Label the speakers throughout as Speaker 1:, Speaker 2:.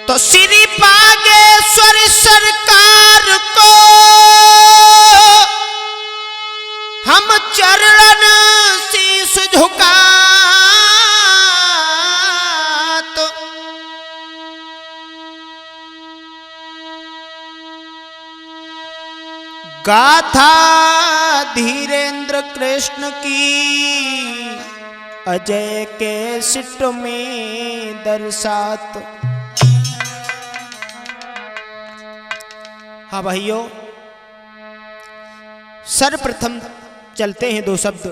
Speaker 1: तो श्री बागेश्वर सरकार को हम चरण शीश झुका तो गाथा धीरेन्द्र कृष्ण की अजय के सिट में दर्शात। हाँ भाइयों, सर्वप्रथम चलते हैं दो शब्द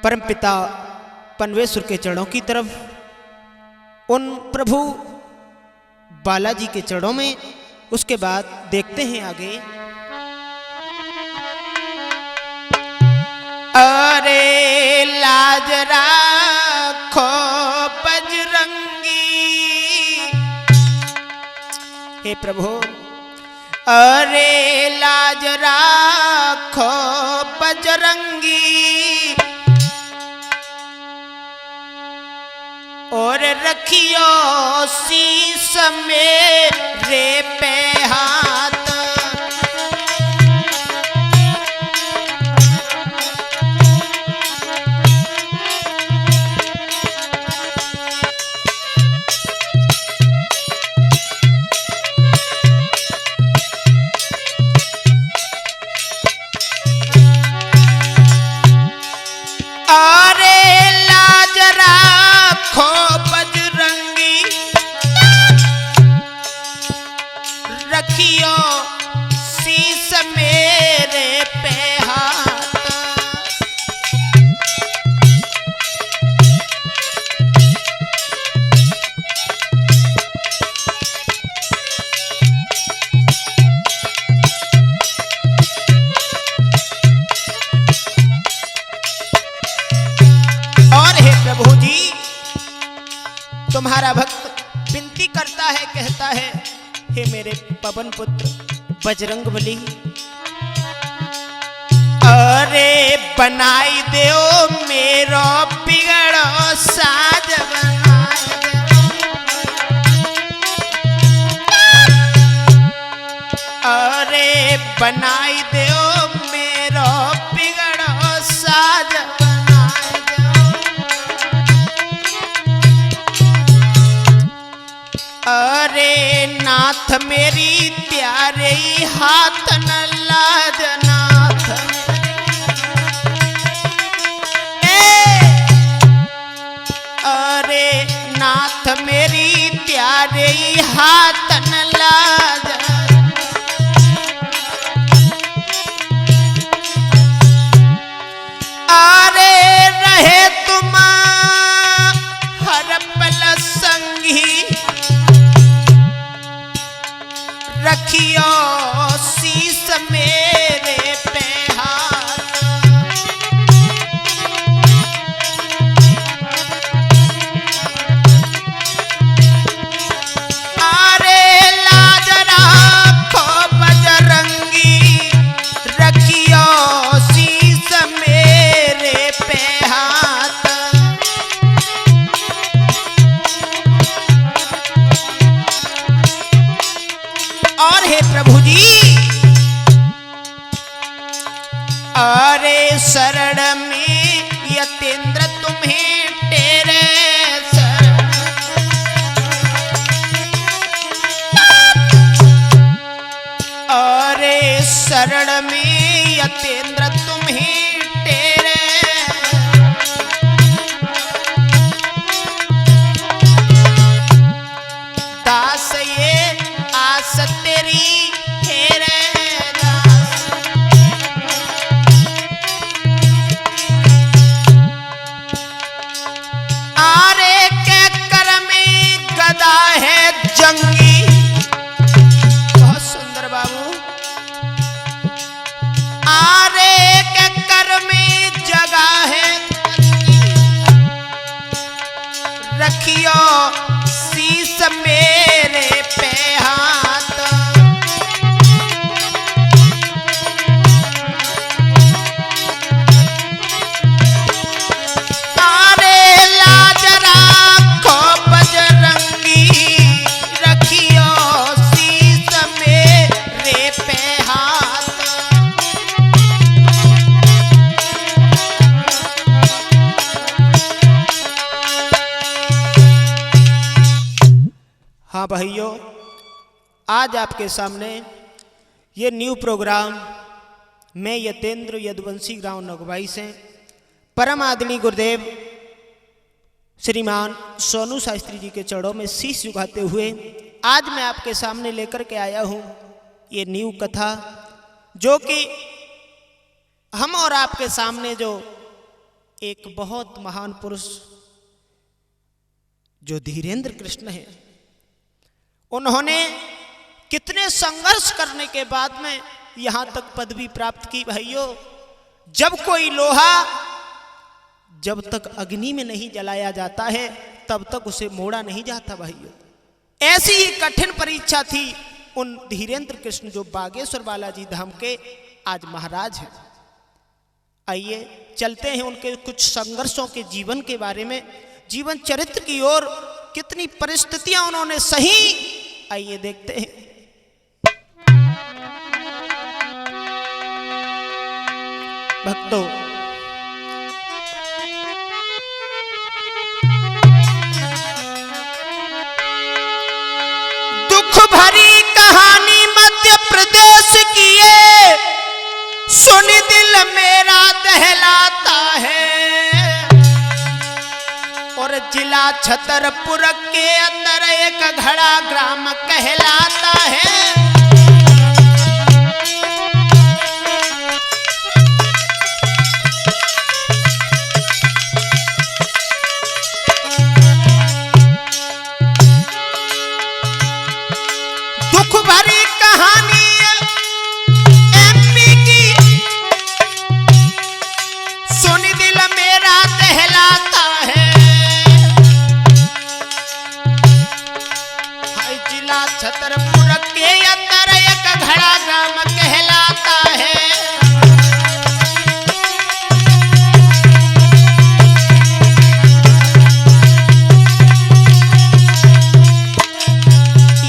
Speaker 1: परमपिता पनवेश्वर के चरणों की तरफ, उन प्रभु बालाजी के चरणों में। उसके बाद देखते हैं आगे। अरे लाज राखो बजरंगी, हे प्रभु अरे लाज राखो बजरंगी, और रखियो शीश मेरे पे हाथ। रखियो शीश मेरे पे हाथ। और हे प्रभु जी, तुम्हारा भक्त विनती करता है, कहता है, हे मेरे पवन पुत्र बजरंगबली, अरे बनाई दो मेरो बिगड़ो साज बनाई दो, अरे बनाई दो मेरो बिगड़ो साज बनाई दो, अरे नाथ मेरी प्यारे हाथ न लाज नाथ, अरे नाथ मेरी प्यारे हाथ न लाज, अरे रहे तुम हर पल संगी, रखियो शीश मेरे पे हाथ। अरे लाज राखो बजरंगी, रखियो शीश मेरे पे हाथ। और हे प्रभु जी, अरे शरण में यतेंद्र तुम्हें तेरे शरण, अरे शरण में यतेंद्र तुम्हें तेरे, दास ये आस तेरी हेरे दास, आरे के कर में गदा है जंगी। बहुत सुंदर बाबू, आरे के कर में जगह है, रखियो शीश मेरे पे हाथ। अरे लाज राखो हाँ भाइयों, आज आपके सामने ये न्यू प्रोग्राम मैं यतेंद्र यदुवंशी गांव नगवाई से परम आदरणीय गुरुदेव श्रीमान सोनू शास्त्री जी के चरणों में शीश झुकाते हुए आज मैं आपके सामने लेकर के आया हूँ ये न्यू कथा, जो कि हम और आपके सामने जो एक बहुत महान पुरुष जो धीरेन्द्र कृष्ण है, उन्होंने कितने संघर्ष करने के बाद में यहाँ तक पदवी प्राप्त की। भाइयों, जब कोई लोहा जब तक अग्नि में नहीं जलाया जाता है तब तक उसे मोड़ा नहीं जाता। भाइयों, ऐसी ही कठिन परीक्षा थी उन धीरेन्द्र कृष्ण जो बागेश्वर बालाजी धाम के आज महाराज हैं। आइए चलते हैं उनके कुछ संघर्षों के जीवन के बारे में, जीवन चरित्र की ओर, कितनी परिस्थितियां उन्होंने सही, आइए देखते हैं। भक्तों, दुख भरी कहानी मध्य प्रदेश की ये सुन दिल मेरा दहलाता है, और जिला छतरपुर के अंदर एक घड़ा ग्राम कहलाता है। दुख भरी कहानी एमपी की सुन दिल मेरा दहलाता है, जिला छतरपुर के अंदर एक घड़ा ग्राम कहलाता है।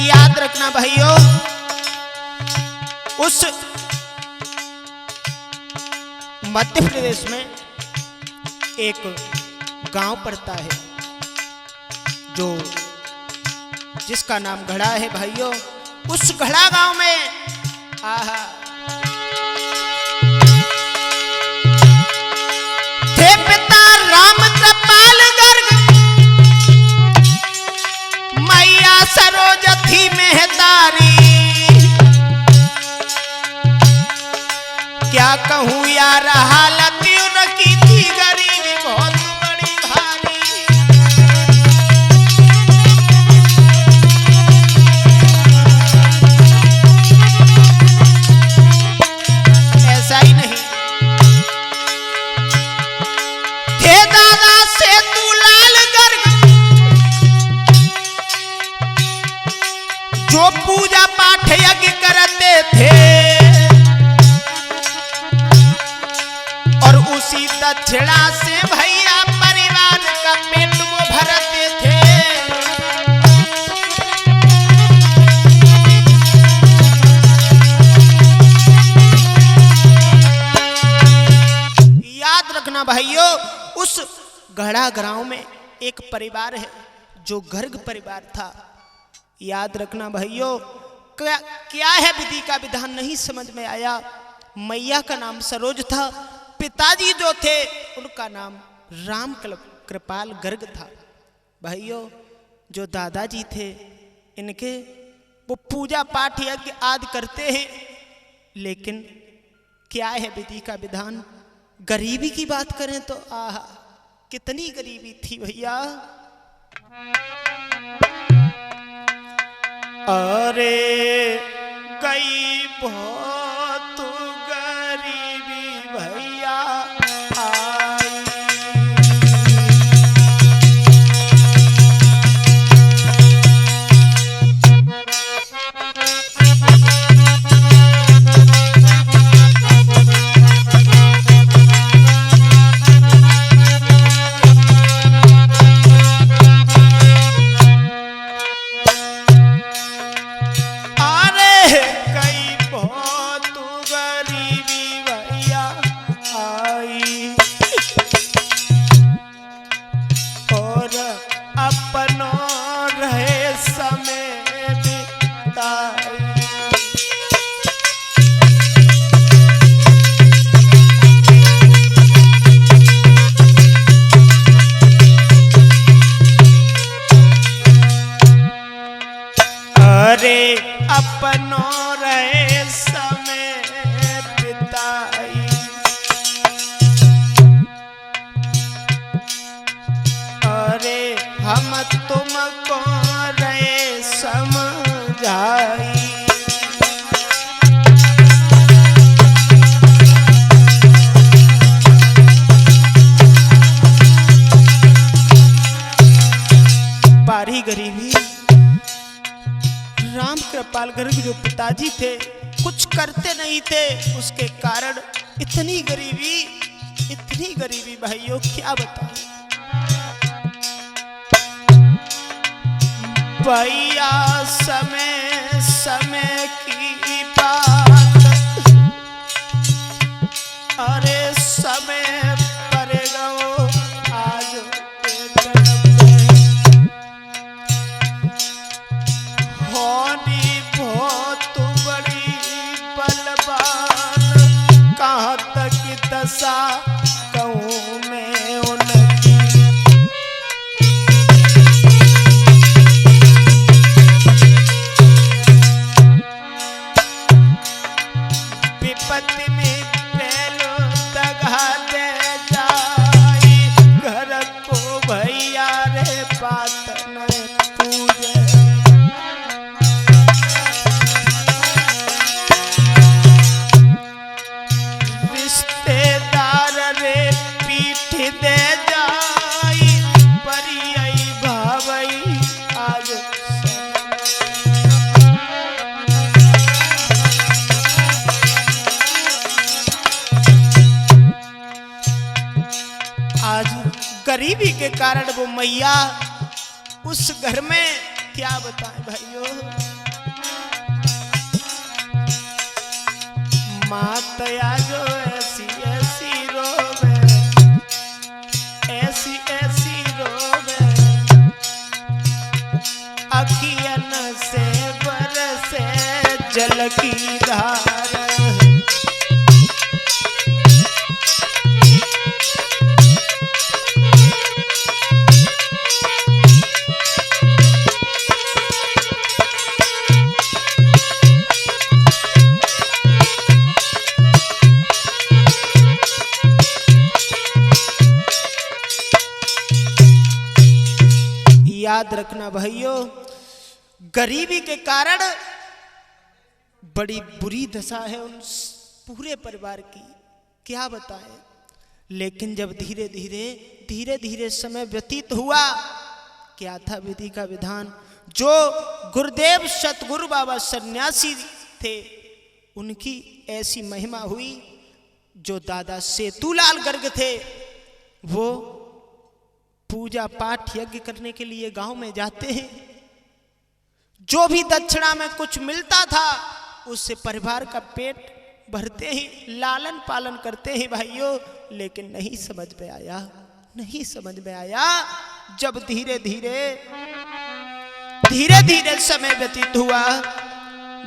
Speaker 1: याद रखना भाइयों, उस मध्य प्रदेश में एक गांव पड़ता है जो जिसका नाम घड़ा है। भाइयों, उस घड़ा गांव में थे पिता राम कृपाल गर्ग, मैया सरोज थी मेहतारी। क्या कहूँ यार, हालत उनकी थी गरीबी बहुत बड़ी भारी। ऐसा ही नहीं, थे दादा सेतुलाल गर्ग जो पूजा पाठ यज्ञ करते थे, और उसी दक्षिणा से भैया परिवार का पेट वो भरते थे। याद रखना भाइयों, उस घड़ा गांव में एक परिवार है जो गर्ग परिवार था। याद रखना भाइयों, क्या है विधि का विधान नहीं समझ में आया। मैया का नाम सरोज था, पिताजी जो थे उनका नाम राम कृपाल गर्ग था। भाइयों, जो दादाजी थे इनके वो पूजा पाठ यज्ञ आदि करते हैं, लेकिन क्या है विधि का विधान। गरीबी की बात करें तो आहा कितनी गरीबी थी भैया। अरे गई बहुत गरीबी भैया हम तुमको रे समझाई। बारी गरीबी राम कृपाल गर्ग जो पिताजी थे कुछ करते नहीं थे, उसके कारण इतनी गरीबी भाइयों क्या बताएं। भैया समय समय की बात, अरे समय पर गो आज होनी बहुत बड़ी बलवान, कहाँ तक दशा कहूँ मैं उनकी। विपत्ति में पहलो दगा दे जाई, घर को भैया रे बात न पूजे। रिश्तेदार रे पीठ दे जाई, परियई भावई आज गरीबी के कारण वो मैया उस घर में क्या बताएं भाइयों। मातया जो ऐसी ऐसी रोवे, ऐसी ऐसी रोवे, अखियन से बरसे जल की धार। याद रखना भाइयों, गरीबी के कारण बड़ी बुरी दशा है उन पूरे परिवार की, क्या बताएं। लेकिन जब धीरे धीरे समय व्यतीत हुआ, क्या था विधि का विधान। जो गुरुदेव सतगुरु बाबा सन्यासी थे उनकी ऐसी महिमा हुई, जो दादा सेतुलाल गर्ग थे वो पूजा पाठ यज्ञ करने के लिए गांव में जाते हैं। जो भी दक्षिणा में कुछ मिलता था उससे परिवार का पेट भरते ही, लालन पालन करते हैं भाइयों। लेकिन नहीं समझ में आया जब धीरे धीरे समय व्यतीत हुआ।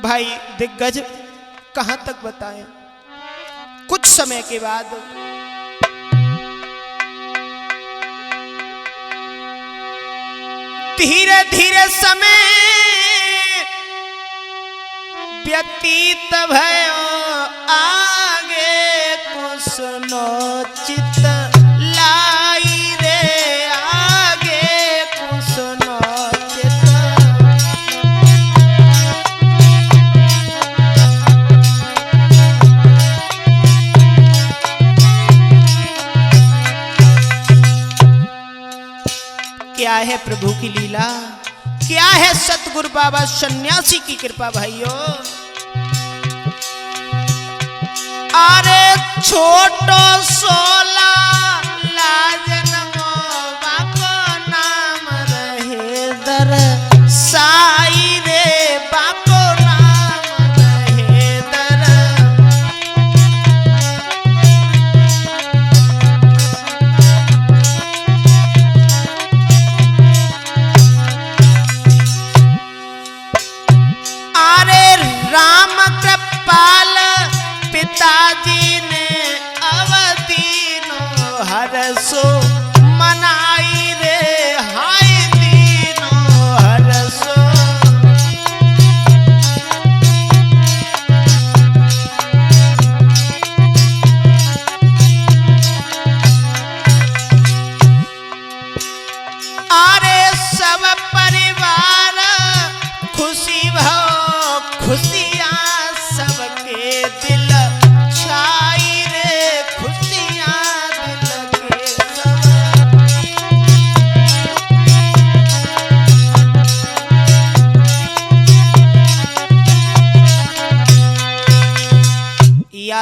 Speaker 1: भाई दिग्गज कहां तक बताएं। कुछ समय के बाद धीरे धीरे समय व्यतीत भयो, आगे कुसनो चित लाई रे, आगे कुसनो चित। क्या है प्रभु की लीला, क्या है सतगुरु बाबा सन्यासी की कृपा भाइयों। अरे छोटो सोला लाजन मोबा को नाम रहे दर साई रे, बाको नाम रहे दर। राम कृपाल पिताजी ने अवदीनो हरसो मनाई रे, हाय दीनो हरसो। अरे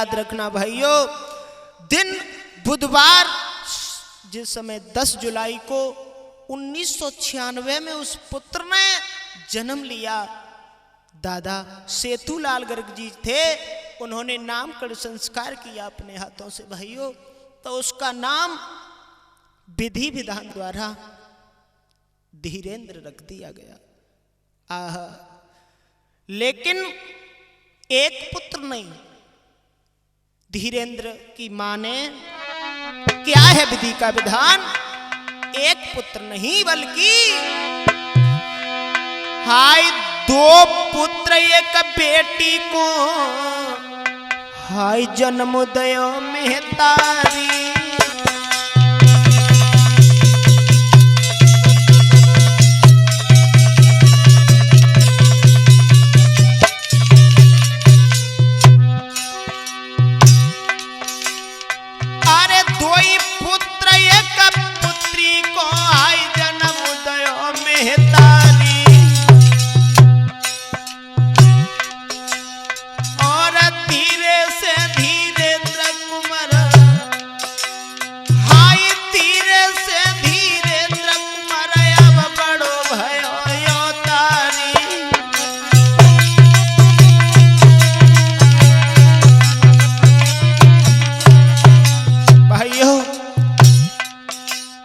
Speaker 1: याद रखना भाइयों, दिन बुधवार, जिस समय 10 जुलाई को 1996 में उस पुत्र ने जन्म लिया। दादा सेतुलाल गर्ग जी थे, उन्होंने नामकरण संस्कार किया अपने हाथों से भाइयों, तो उसका नाम विधि विधान द्वारा धीरेन्द्र रख दिया गया। आह, लेकिन एक पुत्र नहीं, धीरेन्द्र की मां ने, क्या है विधि का विधान, एक पुत्र नहीं बल्कि हाय 2 पुत्र एक बेटी को, हाय जन्म दयो मेहतारी। अरे 2 पुत्र एक पुत्री को, हाय जन्म दयो मेहतारी।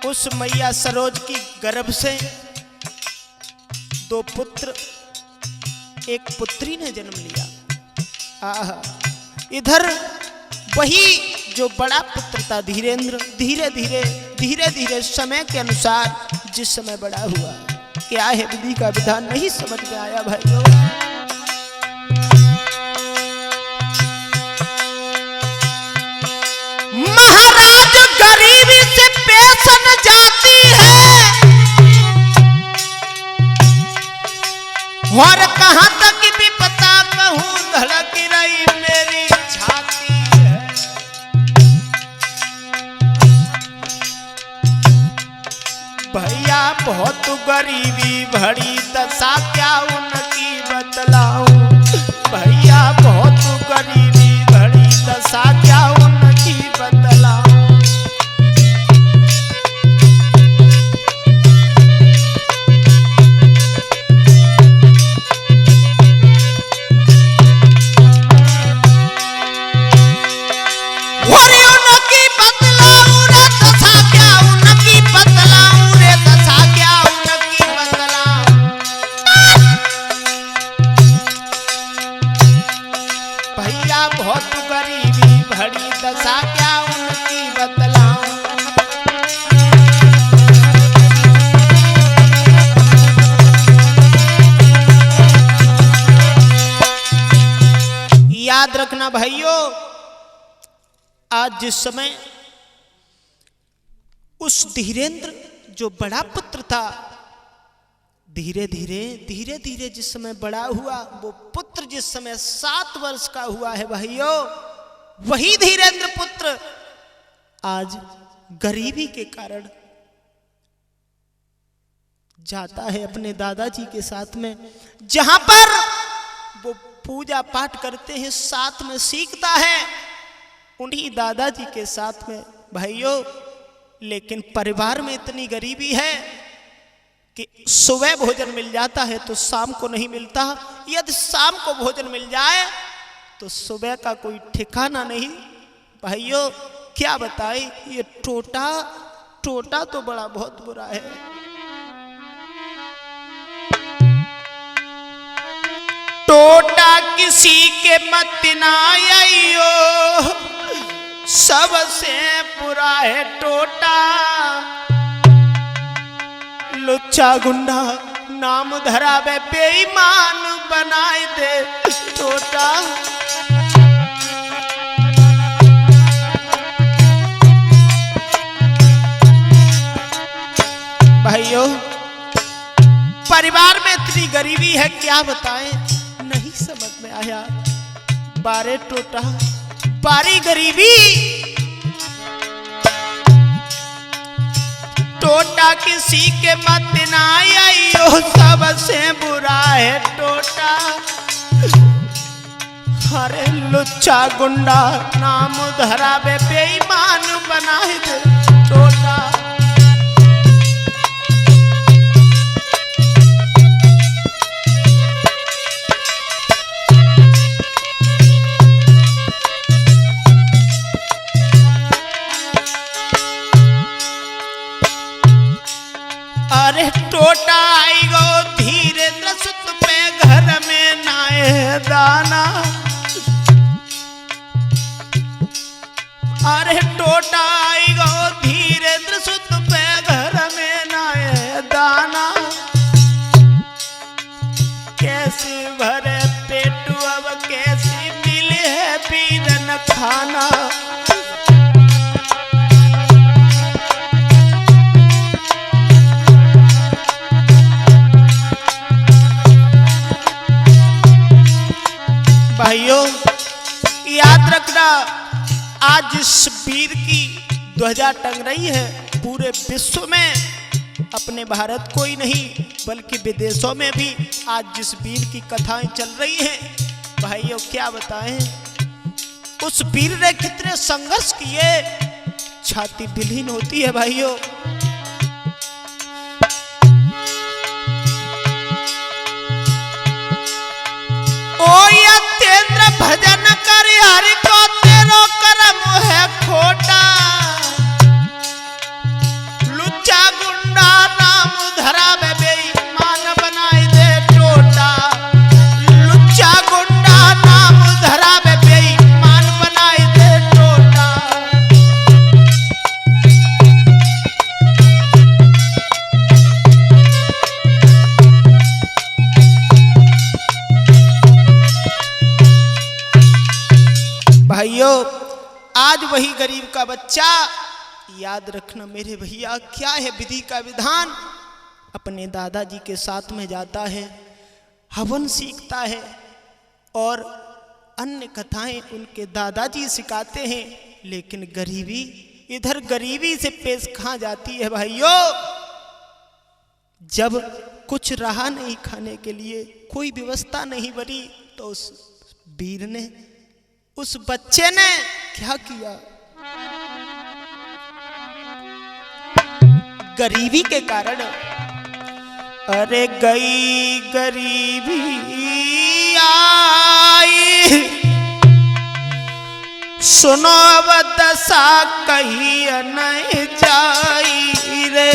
Speaker 1: उस मैया सरोज की गर्भ से 2 पुत्र एक पुत्री ने जन्म लिया। आह, इधर वही जो बड़ा पुत्र था धीरेन्द्र, धीरे धीरे समय के अनुसार जिस समय बड़ा हुआ, क्या है विधि का विधान नहीं समझ में आया भाइयों। महाराज गरीबी से पेशन जाती है, और कहां तक भी पता कहूं धड़क रही मेरी छाती है। भैया बहुत गरीबी भरी दशा, क्या उनकी बतलाऊं। भैया बहुत गरीबी भरी दशा, क्या उनकी बतलाऊं। बहुत गरीबी भरी दशा, क्या उनकी बतलाऊं। याद रखना भाइयों, आज जिस समय उस धीरेन्द्र जो बड़ा पुत्र था, धीरे धीरे जिस समय बड़ा हुआ, वो पुत्र जिस समय 7 वर्ष का हुआ है भाइयों, वही धीरेन्द्र पुत्र आज गरीबी के कारण जाता है अपने दादाजी के साथ में, जहां पर वो पूजा पाठ करते हैं, साथ में सीखता है उन्हीं दादाजी के साथ में भाइयों। लेकिन परिवार में इतनी गरीबी है कि सुबह भोजन मिल जाता है तो शाम को नहीं मिलता, यदि शाम को भोजन मिल जाए तो सुबह का कोई ठिकाना नहीं भाइयों। क्या बताए, ये टोटा तो बड़ा बहुत बुरा है। टोटा किसी के मत ना आइयो, सबसे बुरा है टोटा। लुच्चा गुंडा नाम धरावे, बेईमान बनाए दे टोटा। भाइयों, परिवार में इतनी गरीबी है, क्या बताएं, नहीं समझ में आया। 12 टोटा, 12 गरीबी। टोटा किसी के मत ना आइयो, सबसे बुरा है टोटा। अरे लुच्चा गुंडा नाम धरावे बेईमान बनाए दे टोटा। अरे टोटा आई गो धीरे दसत पे घर में नाए दाना। अरे टोटा आई गो धीरे दसत पे घर में नाए दाना। कैसे भरे पेट अब कैसे मिले है पीरन खाना। भाइयों याद रखना, आज इस वीर की ध्वजा टंग रही है पूरे विश्व में। अपने भारत को ही नहीं बल्कि विदेशों में भी आज जिस वीर की कथाएं चल रही हैं, भाइयों क्या बताएं। उस वीर ने कितने संघर्ष किए, छाती विलीन होती है भाइयों। ओ यतेंद्र भजन कर हरि को तेरो कर्म है खोटा। लुच्चा गुंडा नाम धरावे बेईमान बनाए दे टोटा। लुच्चा गुंडा नाम धरावे बेईमान बनाए दे टोटा। भाइयों आज वही गरीब का बच्चा, याद रखना मेरे भैया, क्या है विधि का विधान। अपने दादाजी के साथ में जाता है, हवन सीखता है और अन्य कथाएं उनके दादाजी सिखाते हैं। लेकिन गरीबी, इधर गरीबी से पेश खा जाती है भाइयों। जब कुछ रहा नहीं खाने के लिए, कोई व्यवस्था नहीं बनी, तो उस वीर ने, उस बच्चे ने क्या किया। गरीबी के कारण, अरे गई गरीबी आई, सुनो अब दशा कही नहीं जाई रे।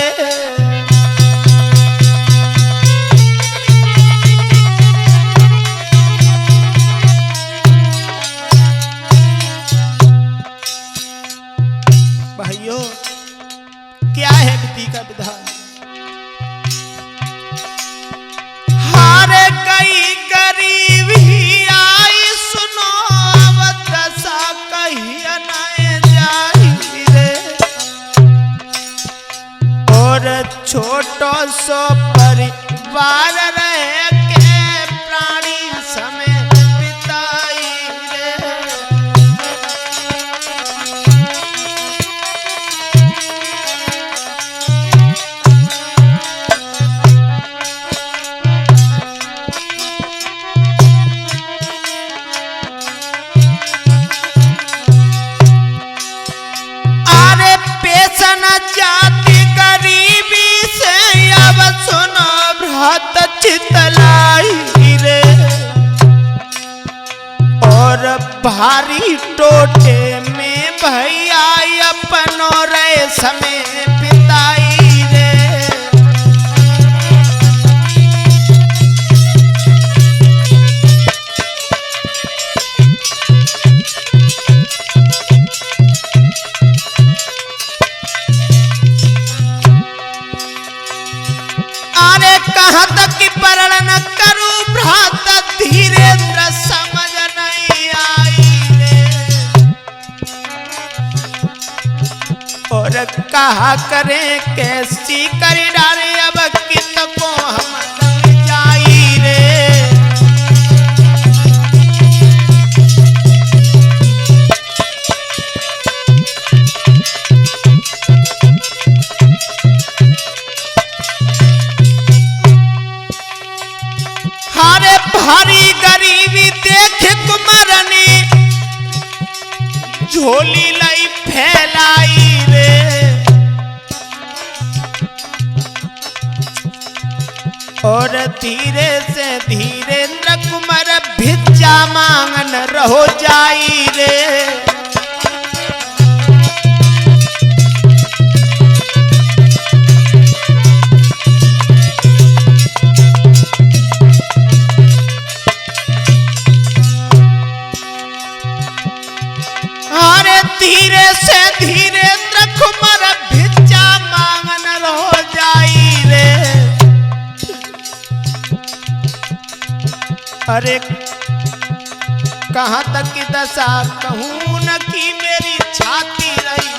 Speaker 1: भाइयों क्या है विधि का विधान। हारे गई गरीबी आई, सुनो अब दशा कही नहीं जाई रे। और छोटो सो परिवार रहे के प्राणी समय बिताई रे। जाति गरीबी से अब सुनो भ्रात चितलाई रे। और भारी टोटे में भैया अपनो रे समय बिताई रे। कहाँ तक की वर्णन करूं भ्रात धीरेन्द्र समझ नहीं आई रे। और कहा करें कैसी कर डाले अब कित को हम जाई रे। हारे भारी गरीबी देख कुमारनी झोली लाई फैलाई रे, और धीरे से धीरेन्द्र कुमार भिक्षा मांगन रहो जाई रे। अरे धीरे से धीरेन्द्र कुमार भिक्षा मांगन रहो जाई रे। अरे कहाँ तक की दशा कहूँ न कि मेरी छाती रही।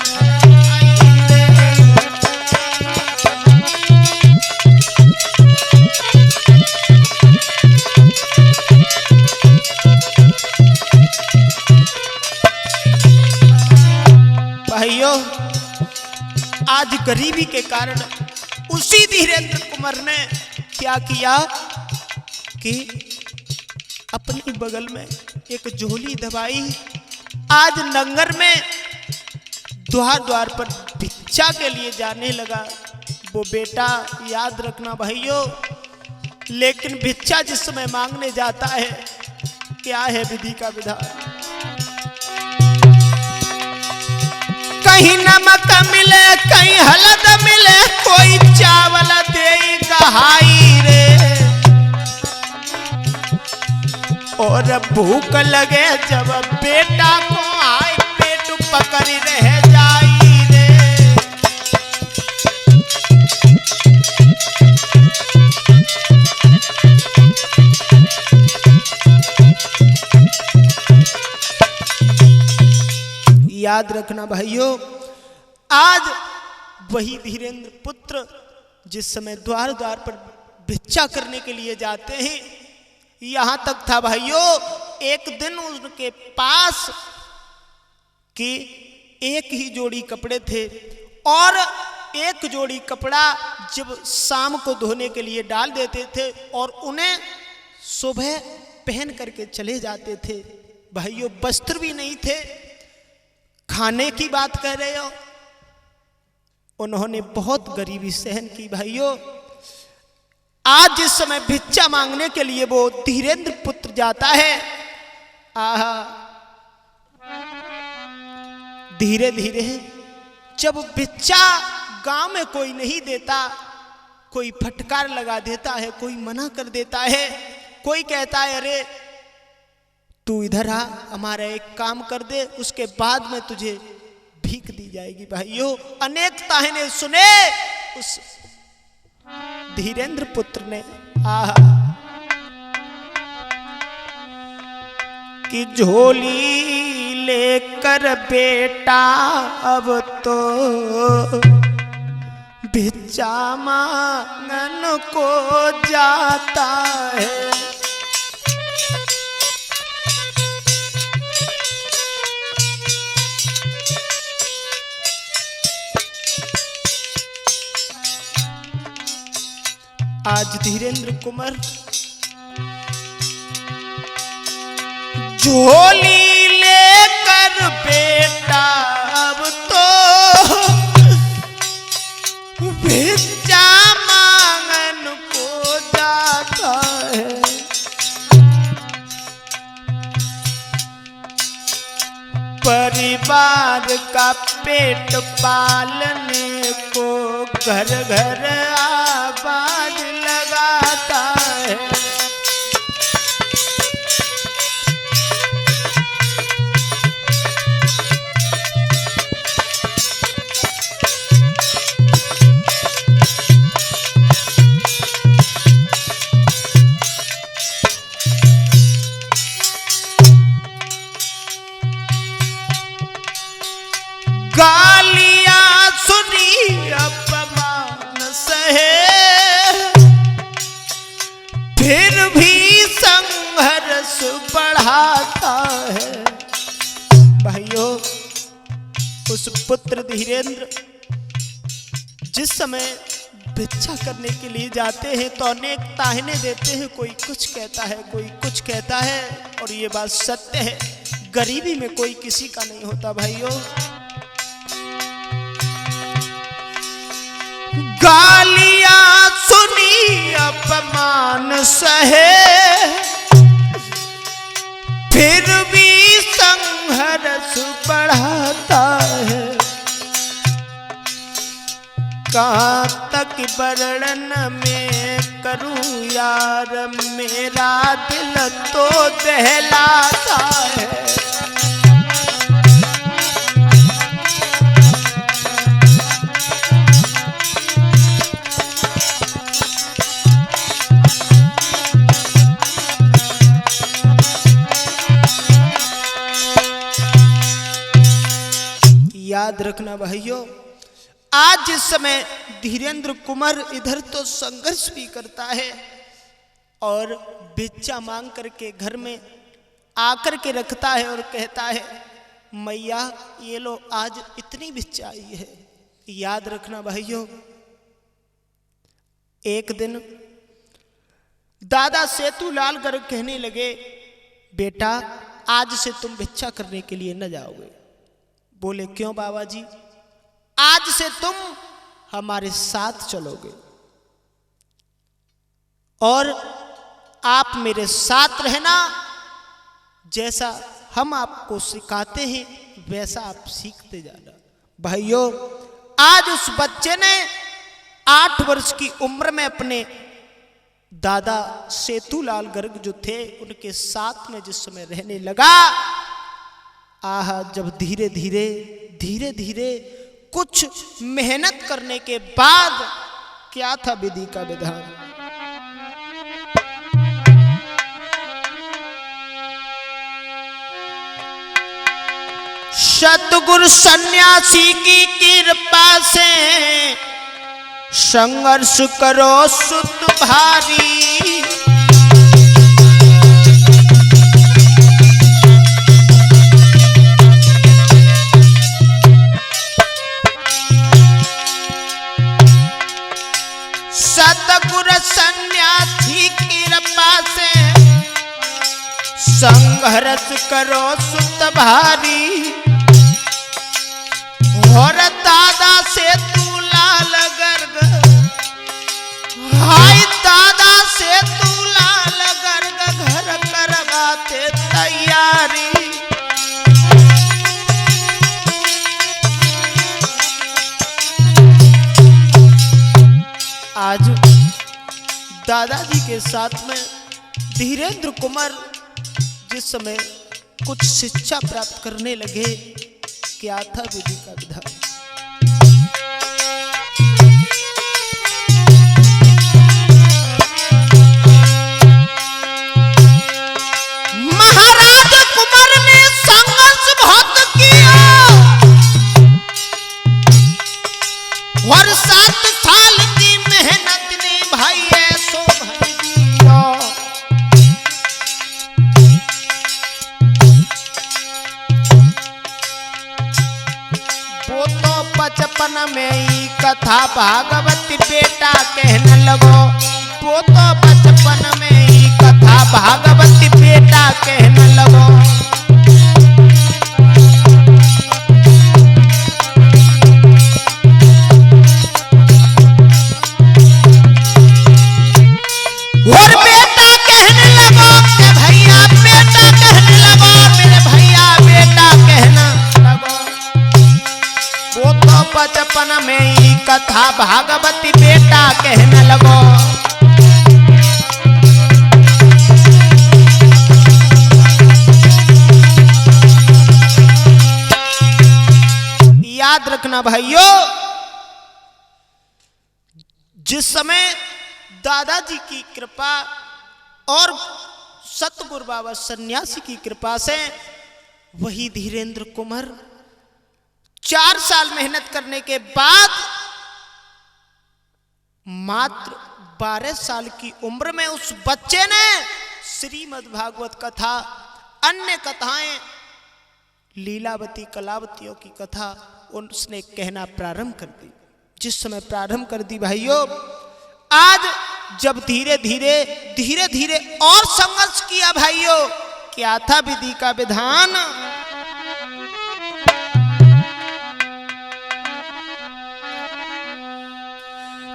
Speaker 1: भाइयों, आज गरीबी के कारण उसी धीरेन्द्र कुमार ने क्या किया कि अपनी बगल में एक झोली दबाई। आज नंगर में द्वार द्वार पर भिक्षा के लिए जाने लगा। वो बेटा याद रखना भाइयों, लेकिन भिक्षा जिस समय मांगने जाता है, क्या है विधि का विधान। कहीं नमक मिले कहीं हलद मिले, कोई चावल दे कहाई रे। और भूख लगे जब बेटा को आए, पेट पकड़ रह जाई रे। याद रखना भाइयों, आज वही धीरेन्द्र पुत्र जिस समय द्वार द्वार पर भिक्षा करने के लिए जाते हैं, यहां तक था भाइयों, एक दिन उनके पास कि एक ही जोड़ी कपड़े थे, और एक जोड़ी कपड़ा जब शाम को धोने के लिए डाल देते थे और उन्हें सुबह पहन करके चले जाते थे। भाइयों, वस्त्र भी नहीं थे। खाने की बात कर रहे हो, उन्होंने बहुत गरीबी सहन की। भाइयों, आज जिस समय भिक्षा मांगने के लिए वो धीरेन्द्र पुत्र जाता है, आहा, धीरे धीरे जब भिक्षा गांव में कोई नहीं देता, कोई फटकार लगा देता है, कोई मना कर देता है, कोई कहता है अरे तू इधर आ, हमारा एक काम कर दे, उसके बाद में तुझे भीख दी जाएगी। भाइयों, अनेक ताहने सुने उस धीरेन्द्र पुत्र ने, आहा, कि झोली लेकर बेटा अब तो भिक्षा मांगन को जाता है। आज धीरेन्द्र कुमार झोली लेकर बेटा अब तो भिक्षा मांगन को जाता है। परिवार का पेट पालने को घर घर आवाज लगाता है। गालियां सुनी अपमान सहे, फिर भी संघर्ष बढ़ाता है। भाइयों, उस पुत्र धीरेन्द्र जिस समय भिक्षा करने के लिए जाते हैं तो अनेक ताहने देते हैं, कोई कुछ कहता है, कोई कुछ कहता है, और ये बात सत्य है। गरीबी में कोई किसी का नहीं होता भाइयों। गालियां सुनी अपमान सहे, फिर भी संघर्ष बढ़ाता है। कहाँ तक वर्णन में करूं यार, मेरा दिल तो दहलाता है। याद रखना भाइयों, आज इस समय धीरेन्द्र कुंवर इधर तो संघर्ष भी करता है और भिक्षा मांग करके घर में आकर के रखता है और कहता है मैया ये लो आज इतनी भिक्षा आई है। याद रखना भाइयों, एक दिन दादा सेतुलाल गर्ग कहने लगे बेटा आज से तुम भिक्षा करने के लिए न जाओगे। बोले क्यों बाबा जी? आज से तुम हमारे साथ चलोगे और आप मेरे साथ रहना, जैसा हम आपको सिखाते हैं वैसा आप सीखते जाना। भाइयों आज उस बच्चे ने 8 वर्ष की उम्र में अपने दादा सेतुलाल गर्ग जो थे उनके साथ में जिस समय रहने लगा, आह जब धीरे धीरे कुछ मेहनत करने के बाद क्या था विधि का विधान। सतगुरु सन्यासी की कृपा से संघर्ष करो सुत भारी। सतगुरु सन्यासी की कृपा से संघर्ष करो सुत भारी। और दादा सेतुलाल गर्ग, हाय दादा सेतुलाल गर्ग घर करवाते तैयारी। आज दादाजी के साथ में धीरेन्द्र कुंवर जिस समय कुछ शिक्षा प्राप्त करने लगे, क्या था विधि का विधान। महाराज कुंवर ने संघर्ष बहुत किया और 7 साल की मेहनत ने भाई ऐसो भर दिया। वो तो बचपन में ही कथा भागवती बेटा कहने लगो। वो तो बचपन में ही कथा भागवती बेटा कहने लगो। और बेटा कहने लगो कि भैया बेटा कहने लगो, मेरे भैया बेटा कहना लगो। वो तो बचपन में ही कथा भागवती बेटा कहने लगो। याद रखना भाइयों, जिस समय दादाजी की कृपा और सतगुरु बाबा सन्यासी की कृपा से वही धीरेन्द्र कुंवर 4 साल मेहनत करने के बाद मात्र 12 साल की उम्र में उस बच्चे ने श्रीमद् भागवत कथा, अन्य कथाएं, लीलावती कलावतियों की कथा उसने कहना प्रारंभ कर दी। जिस समय प्रारंभ कर दी भाइयों, आज जब धीरे धीरे और संघर्ष किया भाइयों, क्या था विधि का विधान।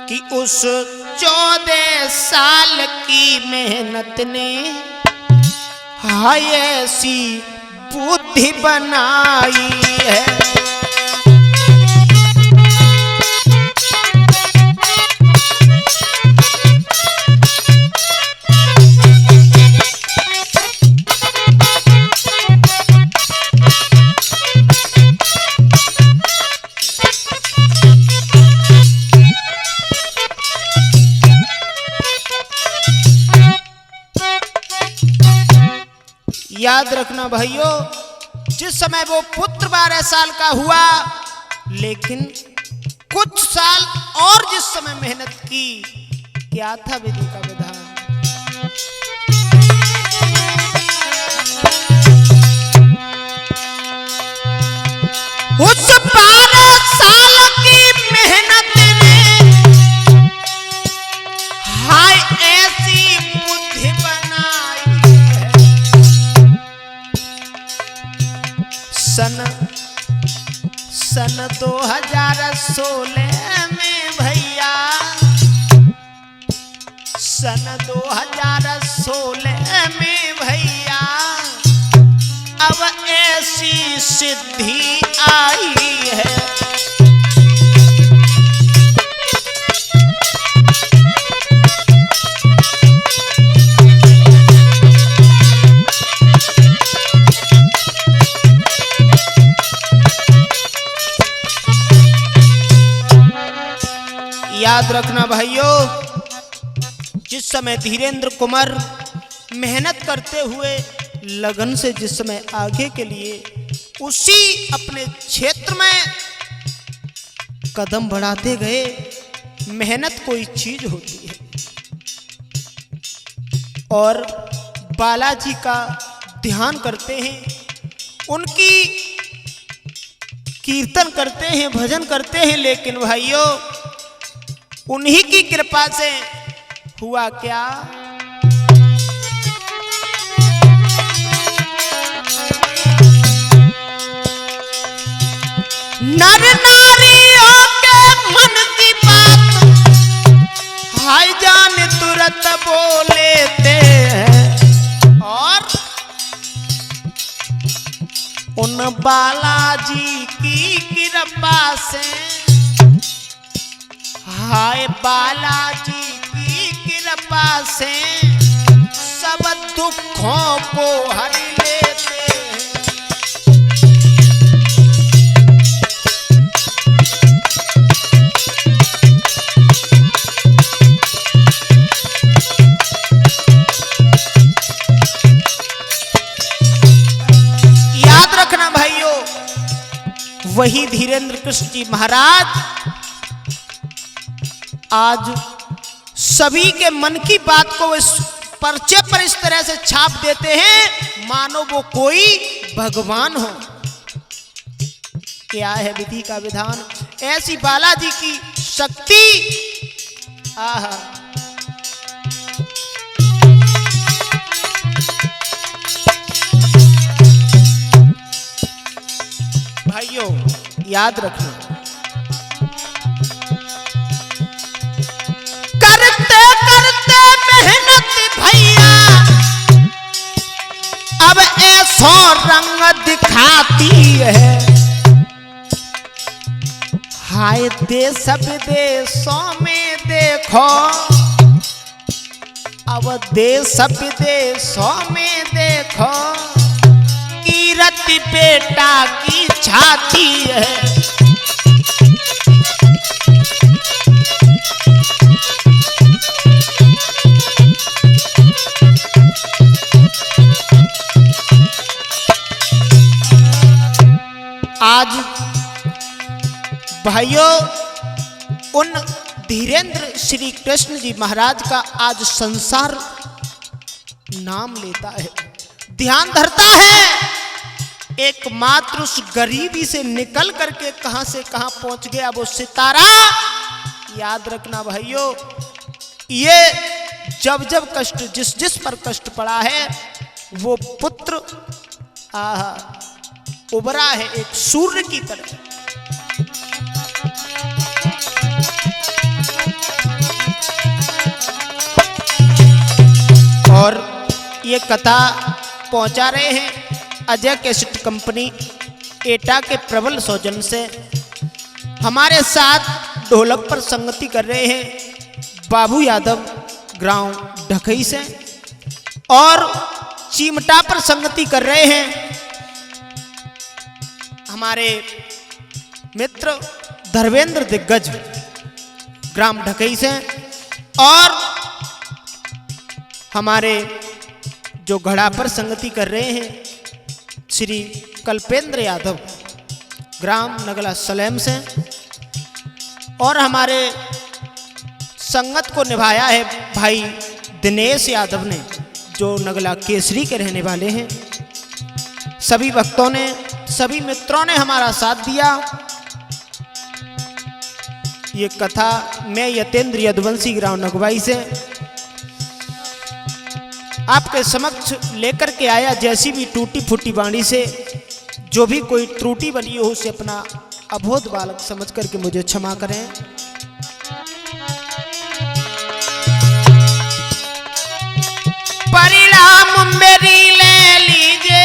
Speaker 1: कि उस 14 साल की मेहनत ने हाय ऐसी बुद्धि बनाई है। याद रखना भाइयों, जिस समय वो पुत्र 12 साल का हुआ, लेकिन कुछ साल और जिस समय मेहनत की, क्या था विधि का विधान। उस 12 साल की मेहनत ने हाय ऐसी बुद्धि बनाई है। सन 2016 में भैया, सन 2016 में भैया, अब ऐसी सिद्धि आई है। याद रखना भाइयों, जिस समय धीरेन्द्र कुंवर मेहनत करते हुए लगन से जिस समय आगे के लिए उसी अपने क्षेत्र में कदम बढ़ाते गए, मेहनत कोई चीज होती है। और बालाजी का ध्यान करते हैं, उनकी कीर्तन करते हैं, भजन करते हैं, लेकिन भाइयों उन्हीं की कृपा से हुआ क्या। नर नारियों के मन की बात हाय जान तुरंत बोल लेते हैं। और उन बालाजी की कृपा से, हाय बालाजी की कृपा से सब दुखों को हर लेते हैं। याद रखना भाइयों, वही धीरेन्द्र कृष्ण जी महाराज आज सभी के मन की बात को इस पर्चे पर इस तरह से छाप देते हैं मानो वो कोई भगवान हो। क्या है विधि का विधान, ऐसी बालाजी की शक्ति। आहा, भाइयों याद रखना, अब ऐसो रंग दिखाती है। हाय देश विदेशों में देखो, अब देश विदेशों में देखो, कीरति बेटा की छाती है। आज भाइयों उन धीरेन्द्र श्री कृष्ण जी महाराज का आज संसार नाम लेता है, ध्यान धरता है। एकमात्र उस गरीबी से निकल करके कहां से कहां पहुंच गया वो सितारा। याद रखना भाइयों, ये जब जब कष्ट जिस जिस पर कष्ट पड़ा है, वो पुत्र आहा उभरा है एक सूर्य की तरह। और ये कथा पहुंचा रहे हैं अजय कैसेट कंपनी एटा के प्रबल सौजन से। हमारे साथ ढोलक पर संगति कर रहे हैं बाबू यादव ग्राम ढकई से, और चिमटा पर संगति कर रहे हैं हमारे मित्र धर्मेंद्र दिग्गज ग्राम ढकई से, और हमारे जो घड़ा पर संगति कर रहे हैं श्री कल्पेंद्र यादव ग्राम नगला सलेम से, और हमारे संगत को निभाया है भाई दिनेश यादव ने जो नगला केसरी के रहने वाले हैं। सभी भक्तों ने सभी मित्रों ने हमारा साथ दिया। ये कथा मैं यतेंद्र यदुवंशी ग्राम नगवाई से आपके समक्ष लेकर के आया। जैसी भी टूटी फूटी वाणी से जो भी कोई त्रुटि बनी हो उसे अपना अबोध बालक समझ करके मुझे क्षमा करें। परिणाम मेरी ले लीजिए,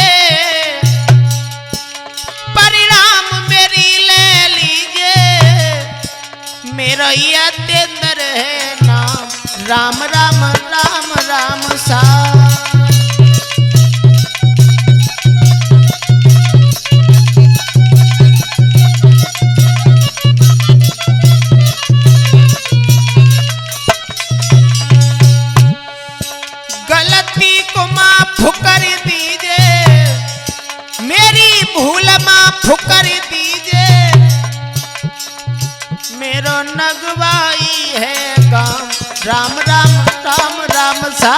Speaker 1: परिणाम मेरी ले लीजिए, मेरा यतेंद्र है नाम, राम राम राम राम सा। गलती को माफ कर दीजिए, मेरी भूल माफ कर दीजिए, मेरो नगवाई है काम, राम राम राम राम सा।